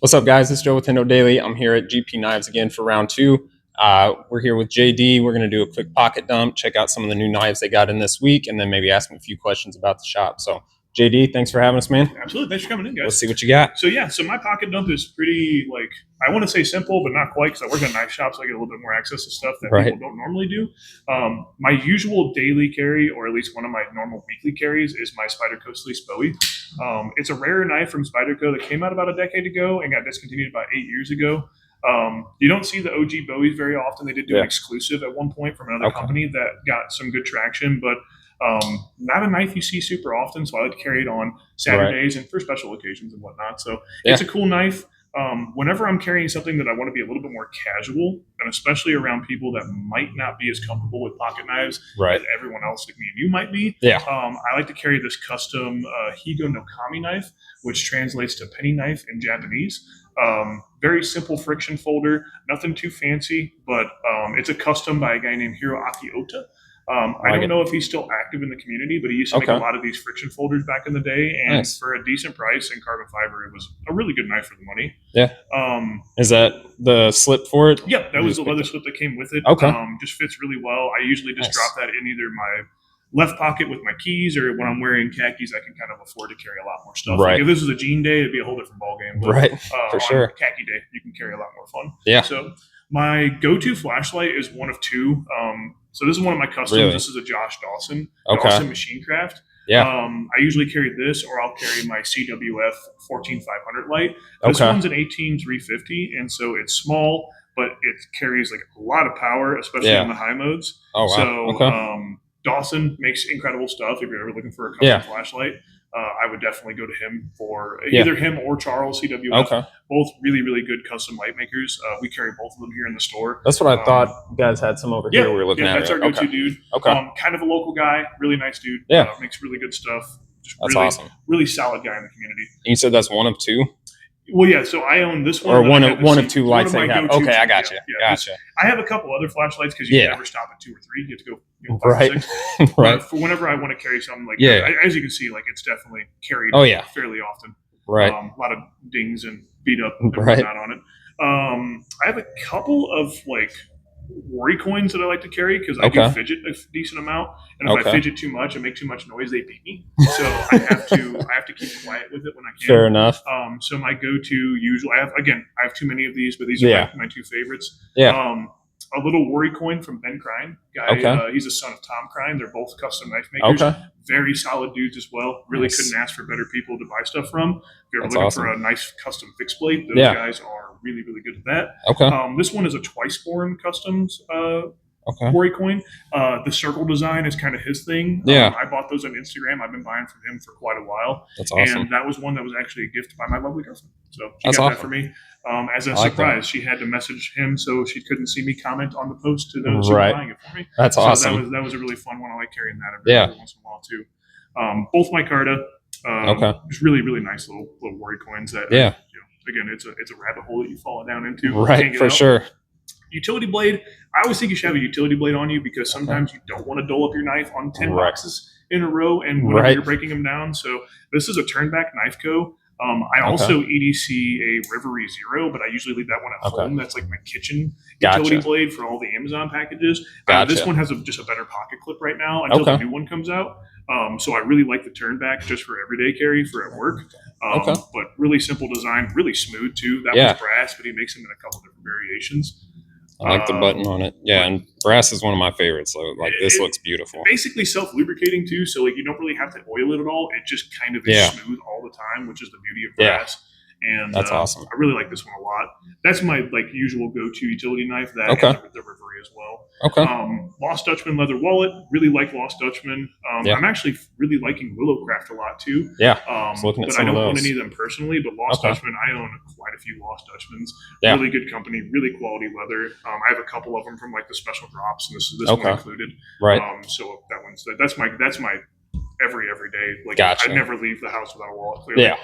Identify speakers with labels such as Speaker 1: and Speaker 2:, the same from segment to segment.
Speaker 1: What's up, guys? It's Joe with Hendo Daily. I'm here at GP Knives again for round two. We're here with JD. We're going to do a quick pocket dump, check out some of the new knives they got in this week, and then maybe ask them a few questions about the shop. So, JD, thanks for having us, man.
Speaker 2: Absolutely. Thanks for coming in, guys.
Speaker 1: Let's see what you got.
Speaker 2: So my pocket dump is pretty, I want to say simple, but not quite, because I work at knife shops, so I get a little bit more access to stuff that people don't normally do. My usual daily carry, or at least one of my normal weekly carries, is my Spyderco Sleece Bowie. It's a rare knife from Spyderco that came out about a decade ago and got discontinued about 8 years ago. You don't see the OG Bowies very often. They did do an exclusive at one point from another company that got some good traction, but not a knife you see super often, so I like to carry it on Saturdays and for special occasions and whatnot. So it's a cool knife. Whenever I'm carrying something that I want to be a little bit more casual, and especially around people that might not be as comfortable with pocket knives as everyone else like me and you might be, I like to carry this custom Higo no Kami knife, which translates to penny knife in Japanese. Very simple friction folder, nothing too fancy, but it's a custom by a guy named Hiroaki Ota. I don't know if he's still active in the community, but he used to make a lot of these friction folders back in the day, and for a decent price in carbon fiber, it was a really good knife for the money.
Speaker 1: Yeah. Is that the slip for it?
Speaker 2: Yep, that was the leather slip that came with it. Just fits really well. I usually just drop that in either my left pocket with my keys, or when I'm wearing khakis, I can kind of afford to carry a lot more stuff. Like if this was a jean day, it'd be a whole different ballgame. But,
Speaker 1: for sure.
Speaker 2: Khaki day, you can carry a lot more fun.
Speaker 1: Yeah.
Speaker 2: So my go-to flashlight is one of two. So this is one of my customs. This is a Josh Dawson Machine Craft. I usually carry this, or I'll carry my CWF 14500 light. This one's an 18350, and so it's small, but it carries like a lot of power, especially in the high modes. Dawson makes incredible stuff. If you're ever looking for a custom flashlight, I would definitely go to him for either him or Charles CWF. Both really, really good custom light makers. We carry both of them here in the store.
Speaker 1: That's what I thought. You guys had some over here we were looking at.
Speaker 2: That's our go-to dude. Kind of a local guy, really nice dude. Makes really good stuff. Just
Speaker 1: that's
Speaker 2: really,
Speaker 1: awesome.
Speaker 2: Really solid guy in the community.
Speaker 1: And you said that's one of two?
Speaker 2: Well, yeah, so I own this one.
Speaker 1: Or one of two lights they have. Okay, I got you. Gotcha.
Speaker 2: I have a couple other flashlights because you can never stop at 2 or 3. You have to go 5 or 6. But for whenever I want to carry something like that, as you can see, like it's definitely carried fairly often. A lot of dings and beat up and whatnot on it. I have a couple of worry coins that I like to carry because I do fidget a decent amount, and if I fidget too much and make too much noise, they beat me. So I have to keep quiet with it when I can.
Speaker 1: Fair enough.
Speaker 2: So my go-to usually, I have too many of these, but these are my two favorites. A little worry coin from Ben Crine guy. He's a son of Tom Crine. They're both custom knife makers. Very solid dudes as well. Really couldn't ask for better people to buy stuff from. If you're looking for a nice custom fixed blade, those guys are really, really good at that. This one is a Twice-Born Customs worry coin. The circle design is kind of his thing. I bought those on Instagram. I've been buying from him for quite a while.
Speaker 1: That's awesome.
Speaker 2: And that was one that was actually a gift by my lovely girlfriend. So she got that for me. As a surprise, she had to message him so she couldn't see me comment on the post to know she was buying it for me.
Speaker 1: That's awesome.
Speaker 2: That was a really fun one. I like carrying that every once in a while too. Both micarta. Just really, really nice little worry coins that again, it's a rabbit hole that you fall down into.
Speaker 1: For sure.
Speaker 2: Utility blade. I always think you should have a utility blade on you because sometimes you don't want to dole up your knife on 10 boxes in a row and whenever you're breaking them down. So this is a Turnback Knife Co. I also EDC a Rivery Zero, but I usually leave that one at home. That's like my kitchen utility blade for all the Amazon packages. This one has just a better pocket clip right now until the new one comes out. So I really like the Turnback just for everyday carry for at work. But really simple design, really smooth too. That one's brass, but he makes them in a couple different variations.
Speaker 1: I like the button on it. Yeah, and brass is one of my favorites. So this looks beautiful.
Speaker 2: Basically self-lubricating too, so you don't really have to oil it at all. It just kind of is smooth all the time, which is the beauty of brass. And
Speaker 1: that's awesome.
Speaker 2: I really like this one a lot. That's my usual go-to utility knife. That and the Rivery as well. Lost Dutchman leather wallet. Really like Lost Dutchman. I'm actually really liking Willow Craft a lot too.
Speaker 1: But I don't
Speaker 2: own any of them personally. But Lost Dutchman, I own quite a few Lost Dutchmans. Really good company. Really quality leather. I have a couple of them from the special drops, and this one included. So that's my every day. I never leave the house without a wallet. Clearly.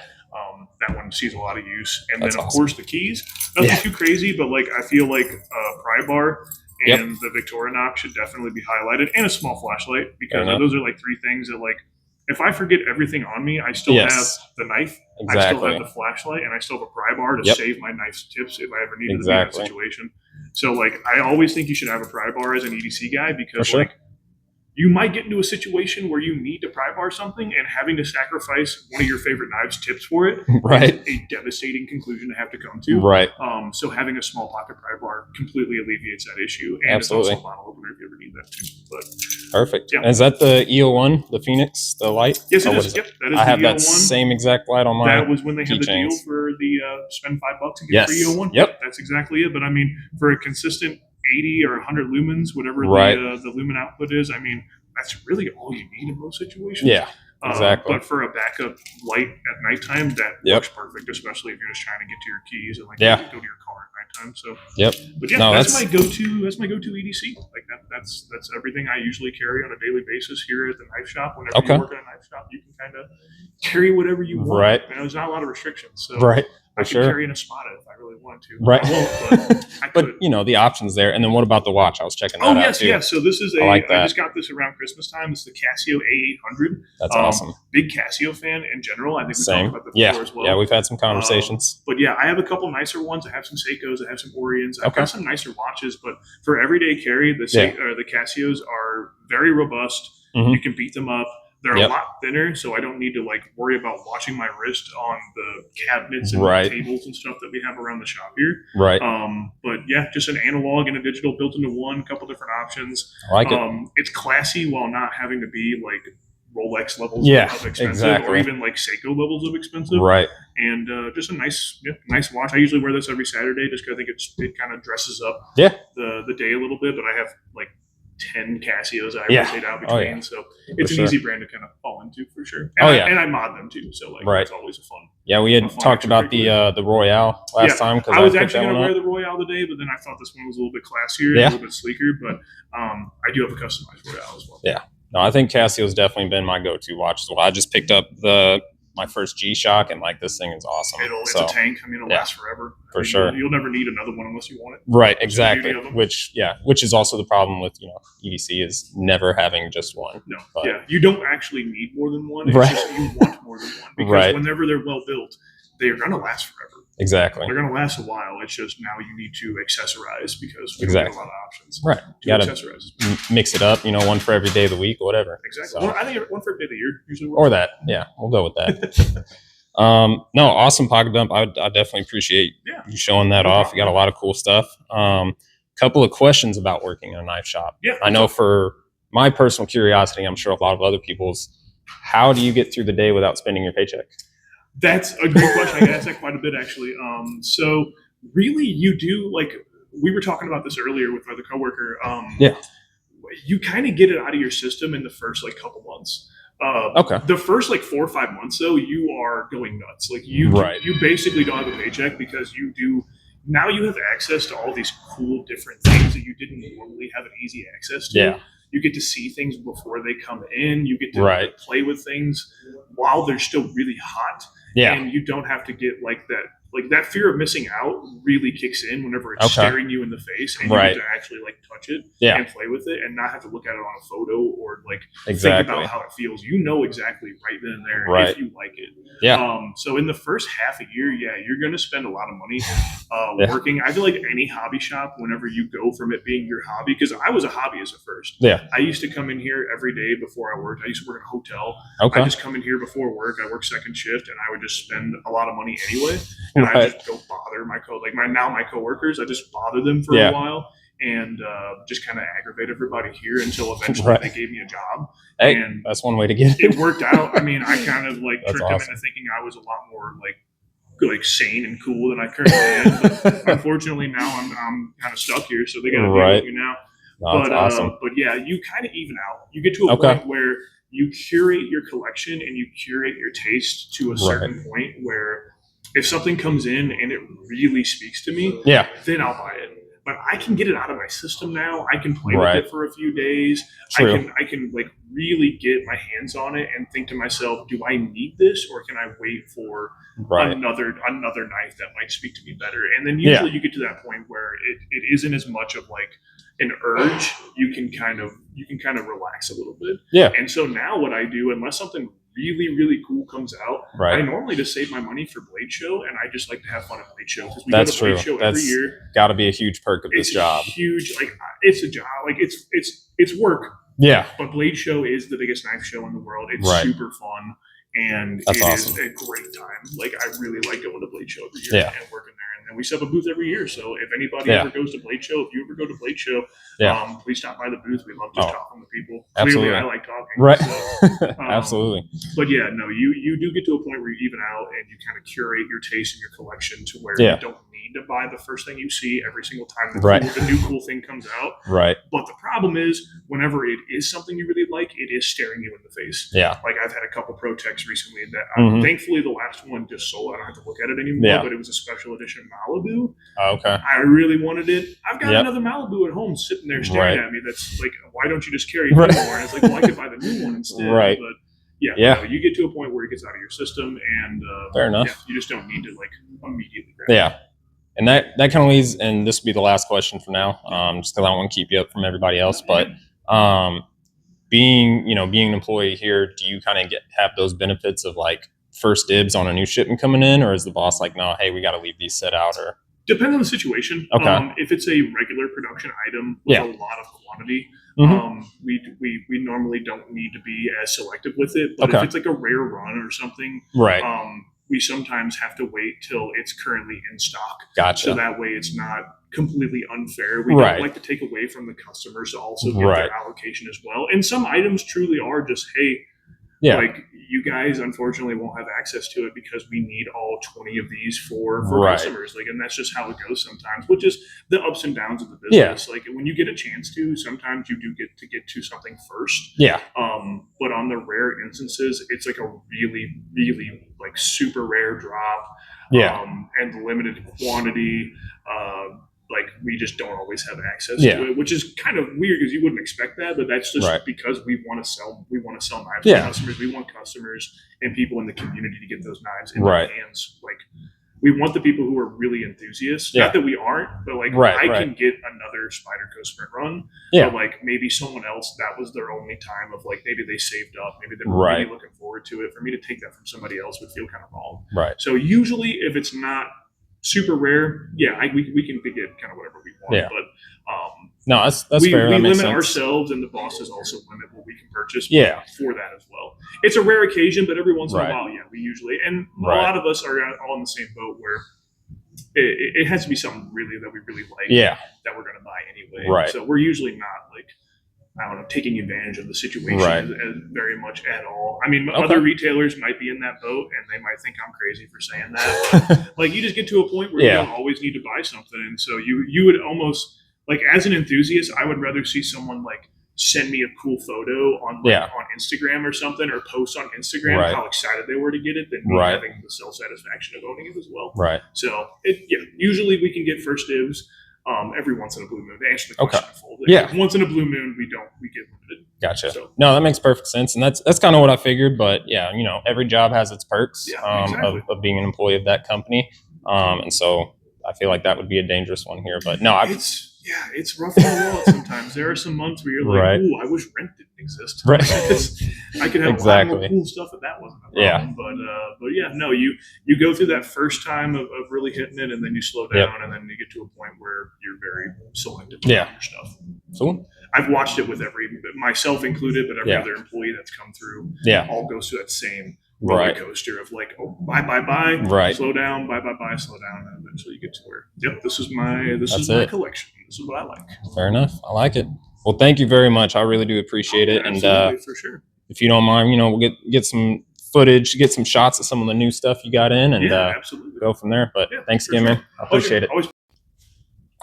Speaker 2: That one sees a lot of use. And then, of course, the keys. Nothing too crazy, but I feel like pry bar and the Victorinox should definitely be highlighted, and a small flashlight, because those are 3 things that if I forget everything on me, I still have the knife, I still have the flashlight, and I still have a pry bar to save my knife's tips if I ever needed to be in that situation. So like, I always think you should have a pry bar as an EDC guy, because like, you might get into a situation where you need to pry bar something, and having to sacrifice one of your favorite knives tips for it is a devastating conclusion to have to come to. So having a small pocket pry bar completely alleviates that issue. And it's also a bottle opener if you ever need that too. But
Speaker 1: perfect. Yeah. Is that the EO1, the Phoenix, the light?
Speaker 2: Yes, it is. Yep, that is
Speaker 1: I have
Speaker 2: the
Speaker 1: that
Speaker 2: EO1.
Speaker 1: same exact light on my
Speaker 2: That was when they had the deal for the spend $5 and get free EO1.
Speaker 1: Yep.
Speaker 2: That's exactly it. But I mean, for a consistent 80 or 100 lumens, whatever the lumen output is, I mean, that's really all you need in most situations.
Speaker 1: Yeah, exactly.
Speaker 2: But for a backup light at nighttime, that works perfect, especially if you're just trying to get to your keys and like go to your car at nighttime. So but yeah, that's my go-to. That's my go-to EDC. Like that's everything I usually carry on a daily basis here at the knife shop. Whenever you work at a knife shop, you can kind of carry whatever you want.
Speaker 1: Right.
Speaker 2: You know, there's not a lot of restrictions. So I could carry an Espada if I really wanted to.
Speaker 1: Right.
Speaker 2: I won't, but I could.
Speaker 1: But you know, the options there. And then what about the watch? I was checking that out too.
Speaker 2: Yes. So this is I just got this around Christmas time. It's the Casio A800. That's
Speaker 1: awesome.
Speaker 2: Big Casio fan in general. I think we talked about that before as well.
Speaker 1: Yeah, we've had some conversations.
Speaker 2: But yeah, I have a couple nicer ones. I have some Seikos. I have some Orions. I've got some nicer watches. But for everyday carry, the Casios are very robust. You can beat them up. They're a lot thinner, so I don't need to like worry about watching my wrist on the cabinets and the tables and stuff that we have around the shop here. But yeah, just an analog and a digital built into one. Couple different options.
Speaker 1: I like it.
Speaker 2: It's classy while not having to be like Rolex levels of expensive, or even like Seiko levels of expensive. And just a nice watch. I usually wear this every Saturday just because I think it kind of dresses up the day a little bit. But I have like 10 Casios I rotate out between, so it's an easy brand to kind of fall into for sure. And and I mod them too, so like it's always a fun.
Speaker 1: Yeah, we had talked about the Royale last time because
Speaker 2: I was actually going to wear the Royale today, but then I thought this one was a little bit classier, and a little bit sleeker. But I do have a customized Royale as well. Yeah,
Speaker 1: no, I think Casio's definitely been my go-to watch as well. I just picked up my first G-Shock, and like this thing is awesome.
Speaker 2: It's a tank. I mean, it'll last forever.
Speaker 1: For sure.
Speaker 2: You'll never need another one unless you want it.
Speaker 1: Right, exactly. Which is also the problem with EDC is never having just one.
Speaker 2: No, you don't actually need more than one. It's just you want more than one, because whenever they're well built, they are going to last forever.
Speaker 1: Exactly.
Speaker 2: They're going to last a while. It's just now you need to accessorize, because we have a lot of options.
Speaker 1: Right. You got to mix it up, one for every day of the week or whatever.
Speaker 2: Exactly. So, well, I think one for every day of the year usually works.
Speaker 1: Or that. Yeah, we'll go with that. No, awesome pocket dump. I definitely appreciate you showing that off. You got a lot of cool stuff. Couple of questions about working in a knife shop.
Speaker 2: Yeah.
Speaker 1: I know for my personal curiosity, I'm sure a lot of other people's, how do you get through the day without spending your paycheck?
Speaker 2: That's a great question. I get asked that quite a bit, actually. So really, you do, like we were talking about this earlier with my other coworker. You kind of get it out of your system in the first couple months. The first 4 or 5 months, though, you are going nuts. Like you basically don't have a paycheck, because you have access to all these cool different things that you didn't normally have an easy access to.
Speaker 1: Yeah.
Speaker 2: You get to see things before they come in. You get to play with things while they're still really hot.
Speaker 1: Yeah.
Speaker 2: And you don't have to get that fear of missing out really kicks in whenever it's staring you in the face, and you get to actually touch it and play with it, and not have to look at it on a photo or think about how it feels. You know exactly right then and there if you like it.
Speaker 1: Yeah.
Speaker 2: So in the first half a year, you're going to spend a lot of money working. I feel like any hobby shop, whenever you go from it being your hobby, because I was a hobbyist at first.
Speaker 1: Yeah.
Speaker 2: I used to come in here every day before I worked. I used to work in a hotel.
Speaker 1: Okay.
Speaker 2: I just come in here before work. I work second shift, and I would just spend a lot of money anyway. And I just go bother my coworkers. I just bother them for a while, and just kind of aggravate everybody here until eventually they gave me a job.
Speaker 1: Hey,
Speaker 2: and
Speaker 1: that's one way to get it.
Speaker 2: It worked out. I mean, I kind of tricked them into thinking I was a lot more sane and cool than I currently am. But unfortunately, now I'm kind of stuck here, so they got to deal with me now.
Speaker 1: That's awesome.
Speaker 2: But yeah, you kind of even out. You get to a point where you curate your collection and you curate your taste to a certain point where, if something comes in and it really speaks to me, then I'll buy it. But I can get it out of my system now. I can play with it for a few days.
Speaker 1: True.
Speaker 2: I can really get my hands on it and think to myself, do I need this, or can I wait for another knife that might speak to me better? And then usually you get to that point where it isn't as much of an urge. You can kind of relax a little bit.
Speaker 1: Yeah.
Speaker 2: And so now what I do, unless something really, really cool comes out,
Speaker 1: Right.
Speaker 2: I normally just save my money for Blade Show, and I just like to have fun at Blade Show because we
Speaker 1: That's
Speaker 2: go to Blade
Speaker 1: true.
Speaker 2: Show every year.
Speaker 1: Got to be a huge perk of this job.
Speaker 2: Huge, like it's a job, like it's work.
Speaker 1: Yeah.
Speaker 2: But Blade Show is the biggest knife show in the world. It's super fun, and
Speaker 1: that's
Speaker 2: awesome. Is a great time. Like I really like going to Blade Show every year and working there. And we set up a booth every year. So if anybody ever goes to Blade Show, if you ever go to Blade Show, please stop by the booth. We love just talking to people.
Speaker 1: Absolutely.
Speaker 2: Clearly, I like talking.
Speaker 1: Right.
Speaker 2: So,
Speaker 1: absolutely.
Speaker 2: But yeah, no, you do get to a point where you even out and you kind of curate your taste and your collection to where you don't need to buy the first thing you see every single time the new cool thing comes out.
Speaker 1: Right.
Speaker 2: But the problem is, whenever it is something you really like, it is staring you in the face.
Speaker 1: Yeah.
Speaker 2: Like I've had a couple Pro Techs recently that thankfully the last one just sold. I don't have to look at it anymore. But it was a special edition Malibu.
Speaker 1: Okay.
Speaker 2: I really wanted it. I've got another Malibu at home sitting there staring at me. That's like, why don't you just carry it anymore? And it's like, well, I could buy the new one instead. Right. But yeah. You get to a point where it gets out of your system, and
Speaker 1: fair enough.
Speaker 2: Yeah, you just don't need to like immediately grab it.
Speaker 1: And that kind of leads, and this will be the last question for now, just because I don't want to keep you up from everybody else. But being an employee here, do you kind of have those benefits of like first dibs on a new shipment coming in, or is the boss like, no, hey, we got to leave these set out? Or
Speaker 2: depends on the situation.
Speaker 1: Okay.
Speaker 2: If it's a regular production item with a lot of quantity, we normally don't need to be as selective with it. But if it's like a rare run or something, we sometimes have to wait till it's currently in stock.
Speaker 1: Gotcha.
Speaker 2: So that way it's not completely unfair. We don't like to take away from the customers to also get their allocation as well. And some items truly are just, hey, like you guys unfortunately won't have access to it because we need all 20 of these for customers. Like, and that's just how it goes sometimes, which is the ups and downs of the business. Like when you get a chance to, sometimes you do get to something first. But on the rare instances, it's like a really, really like super rare drop. And limited quantity. Like we just don't always have access to it, which is kind of weird because you wouldn't expect that, but that's just because we want to sell knives to customers. We want customers and people in the community to get those knives in their hands. Like we want the people who are really enthusiasts. Not that we aren't, but like I can get another Spyderco sprint run. But like maybe someone else, that was their only time of like maybe they saved up, maybe they were really looking forward to it. For me to take that from somebody else would feel kind of wrong. So usually if it's not super rare, we can get kind of whatever we want. But
Speaker 1: no, that's fair.
Speaker 2: We
Speaker 1: that
Speaker 2: limit
Speaker 1: sense.
Speaker 2: ourselves, and the bosses also limit what we can purchase for that as well. It's a rare occasion, but every once in a while, we usually, and a lot of us are all in the same boat where it has to be something really that we really like that we're going to buy anyway. So we're usually not like, I don't know, taking advantage of the situation as very much at all. I mean, other retailers might be in that boat and they might think I'm crazy for saying that. But like you just get to a point where you don't always need to buy something. And so you would almost, like as an enthusiast, I would rather see someone like send me a cool photo on on Instagram or something, or post on Instagram how excited they were to get it than me having the self-satisfaction of owning it as well. So usually we can get first dibs. Every once in a blue moon, to answer the question full. Once in a blue moon, we get limited.
Speaker 1: Gotcha. So, no, that makes perfect sense, and that's kind of what I figured. But every job has its perks of being an employee of that company, and so I feel like that would be a dangerous one here. But no,
Speaker 2: it's rough on the wallet sometimes. There are some months where you're like, ooh, I wish rent didn't exist. I could have a lot more cool stuff if that wasn't a problem. But no, you go through that first time of really hitting it, and then you slow down, and then you get to a point where you're very selective about your stuff.
Speaker 1: Cool.
Speaker 2: I've watched it with myself included, but every other employee that's come through all goes through that same roller coaster of like, oh, buy, slow down, buy, slow down, and eventually you get to where, this is my collection. This is what I like.
Speaker 1: Fair enough. I like it. Well, thank you very much. I really do appreciate it. And
Speaker 2: for sure.
Speaker 1: If you don't mind, we'll get some footage, get some shots of some of the new stuff you got in, and go from there. But thanks again, man. I appreciate it. All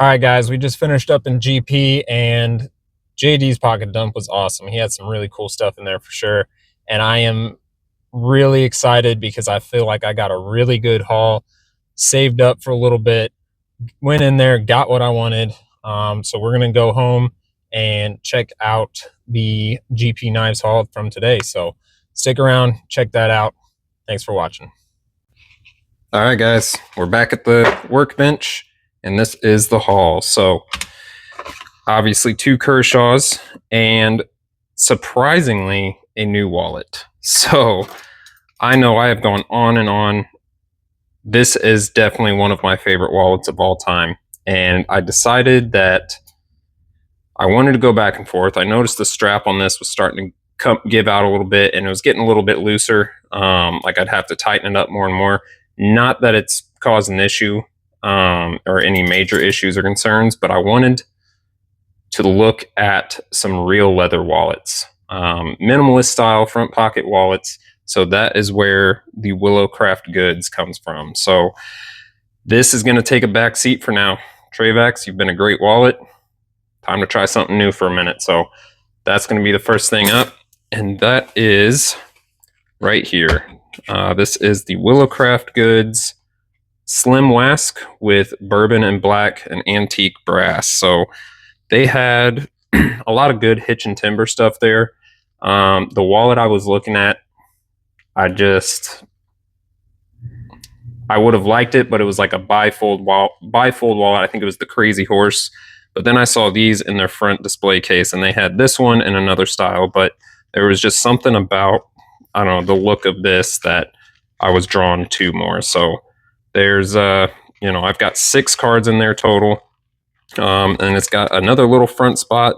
Speaker 1: right, guys, we just finished up in GP, and JD's pocket dump was awesome. He had some really cool stuff in there for sure. And I am really excited because I feel like I got a really good haul, saved up for a little bit, went in there, got what I wanted. So we're going to go home and check out the GP Knives haul from today. So stick around, check that out. Thanks for watching. All right, guys, we're back at the workbench, and this is the haul. So obviously 2 Kershaws and surprisingly a new wallet. So I know I have gone on and on. This is definitely one of my favorite wallets of all time. And I decided that I wanted to go back and forth. I noticed the strap on this was starting to give out a little bit, and it was getting a little bit looser. Like I'd have to tighten it up more and more. Not that it's caused an issue or any major issues or concerns, but I wanted to look at some real leather wallets, minimalist style front pocket wallets. So that is where the Willow Craft goods comes from. So this is going to take a back seat for now. Travax, you've been a great wallet. Time to try something new for a minute. So that's going to be the first thing up. And that is right here. This is the Willow Craft goods slim wask with bourbon and black and antique brass. So they had a lot of good hitch and timber stuff there. The wallet I was looking at, I would have liked it, but it was like a bifold wallet. I think it was the Crazy Horse. But then I saw these in their front display case, and they had this one in another style. But there was just something about, I don't know, the look of this that I was drawn to more. So there's, I've got 6 cards in there total. And it's got another little front spot.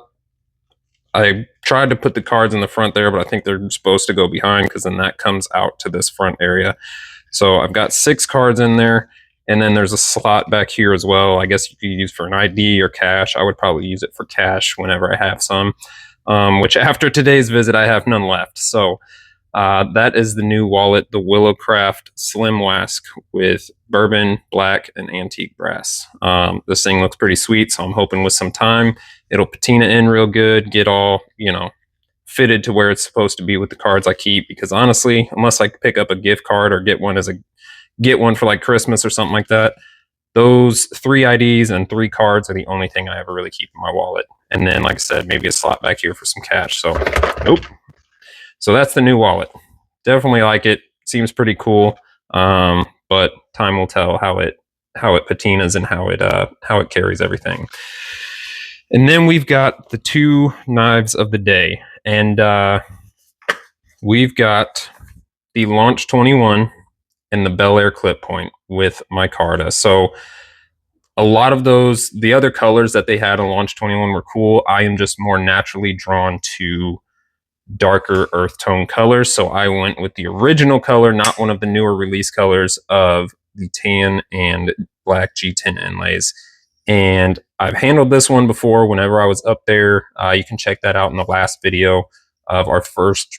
Speaker 1: I tried to put the cards in the front there, but I think they're supposed to go behind because then that comes out to this front area. So I've got 6 cards in there, and then there's a slot back here as well. I guess you could use for an ID or cash. I would probably use it for cash whenever I have some, which after today's visit, I have none left. So that is the new wallet, the Willow Craft Slim Wask with bourbon, black, and antique brass. This thing looks pretty sweet, so I'm hoping with some time, it'll patina in real good, get all, fitted to where it's supposed to be with the cards I keep. Because honestly, unless I pick up a gift card or get one for like Christmas or something like that, those 3 IDs and 3 cards are the only thing I ever really keep in my wallet. And then, like I said, maybe a slot back here for some cash. So, nope. So that's the new wallet. Definitely like it. Seems pretty cool. But time will tell how it patinas and how it carries everything. And then we've got the 2 knives of the day. And we've got the Launch 21 and the Bel Air clip point with micarta. So a lot of the other colors that they had on Launch 21 were cool. I am just more naturally drawn to darker earth tone colors. So I went with the original color, not one of the newer release colors of the tan and black G10 inlays. And I've handled this one before whenever I was up there. You can check that out in the last video of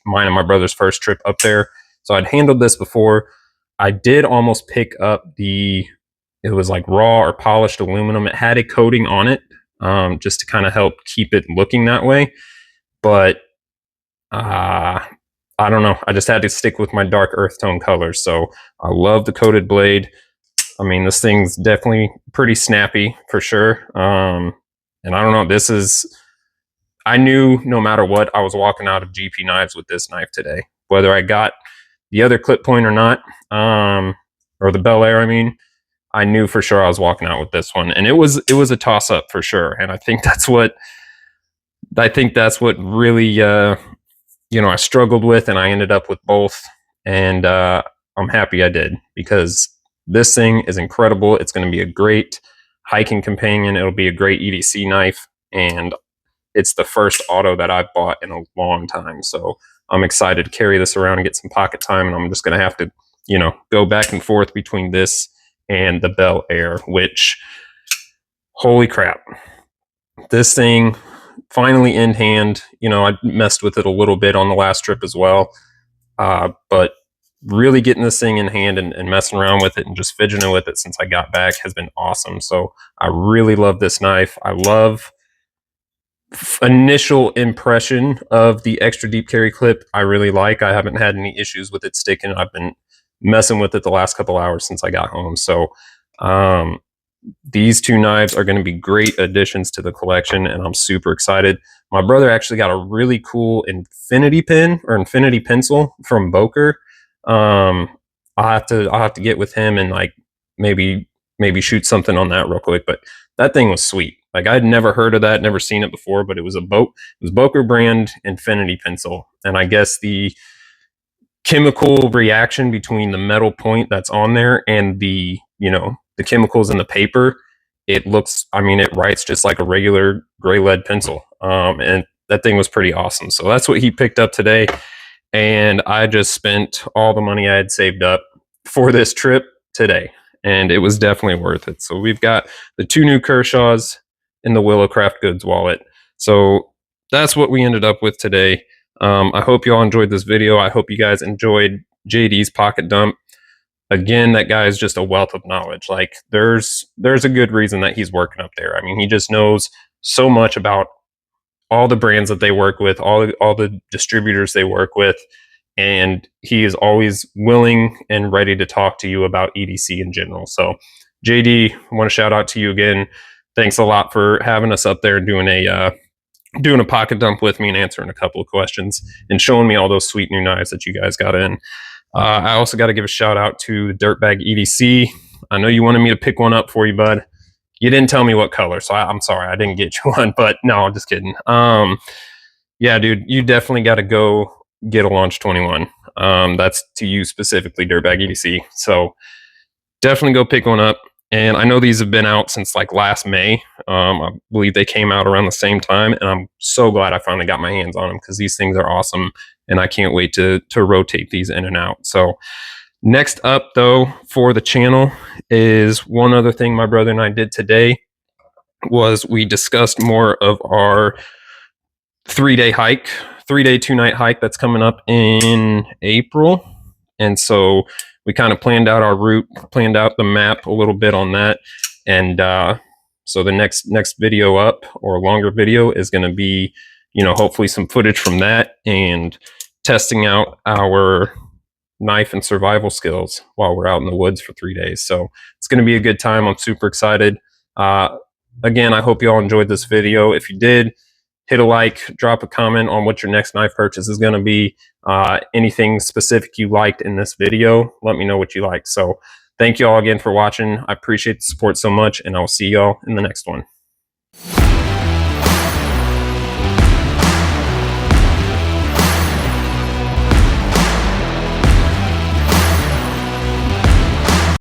Speaker 1: mine and my brother's first trip up there. So I'd handled this before. I did almost pick up it was like raw or polished aluminum. It had a coating on it, just to kind of help keep it looking that way. But I don't know. I just had to stick with my dark earth tone colors. So I love the coated blade. I mean, this thing's definitely pretty snappy for sure. And I don't know. I knew no matter what, I was walking out of GP Knives with this knife today. Whether I got the other clip point or not, or the Bel Air, I knew for sure I was walking out with this one. And it was a toss up for sure. And I think that's what really, I struggled with, and I ended up with both. And I'm happy I did, because this thing is incredible. It's going to be a great hiking companion. It'll be a great EDC knife. And it's the first auto that I've bought in a long time. So I'm excited to carry this around and get some pocket time. And I'm just going to have to, go back and forth between this and the Bel Air, which, holy crap, this thing finally in hand. I messed with it a little bit on the last trip as well. But really getting this thing in hand and messing around with it and just fidgeting with it since I got back has been awesome. So I really love this knife. I love initial impression of the extra deep carry clip. I really like. I haven't had any issues with it sticking. I've been messing with it the last couple hours since I got home. So these 2 knives are going to be great additions to the collection, and I'm super excited. My brother actually got a really cool infinity pen or infinity pencil from Boker. I'll have to get with him and like maybe shoot something on that real quick. But that thing was sweet. Like, I'd never heard of that, never seen it before, but it was Boker brand infinity pencil. And I guess the chemical reaction between the metal point that's on there and the, you know, the chemicals in the paper, it looks, I mean, it writes just like a regular gray lead pencil. And that thing was pretty awesome. So that's what he picked up today. And I just spent all the money I had saved up for this trip today. And it was definitely worth it. So we've got the 2 new Kershaws in the Willow Craft Goods wallet. So that's what we ended up with today. I hope you all enjoyed this video. I hope you guys enjoyed JD's pocket dump. Again, that guy is just a wealth of knowledge. Like there's a good reason that he's working up there. I mean, he just knows so much about all the brands that they work with, all the distributors they work with, and he is always willing and ready to talk to you about EDC in general. So, JD, I want to shout out to you again. Thanks a lot for having us up there and doing a pocket dump with me and answering a couple of questions and showing me all those sweet new knives that you guys got in. I also got to give a shout out to Dirtbag EDC. I know you wanted me to pick one up for you, bud. You didn't tell me what color, so I'm sorry I didn't get you one. But no, I'm just kidding. Yeah, dude, you definitely got to go get a Launch 21. That's to you specifically, Dirtbag EDC. So definitely go pick one up. And I know these have been out since like last May. I believe they came out around the same time, and I'm so glad I finally got my hands on them because these things are awesome, and I can't wait to rotate these in and out. So next up, though, for the channel is one other thing my brother and I did today was we discussed more of our 3-day hike, 3-day, 2-night hike that's coming up in April. And so we kind of planned out our route, planned out the map a little bit on that. And so the next video up, or longer video, is going to be, you know, hopefully some footage from that and testing out our knife and survival skills while we're out in the woods for 3 days. So it's going to be a good time. I'm super excited. Again, I hope you all enjoyed this video. If you did, hit a like, drop a comment on what your next knife purchase is going to be. Anything specific you liked in this video, let me know what you like. So thank you all again for watching. I appreciate the support so much, and I'll see y'all in the next one.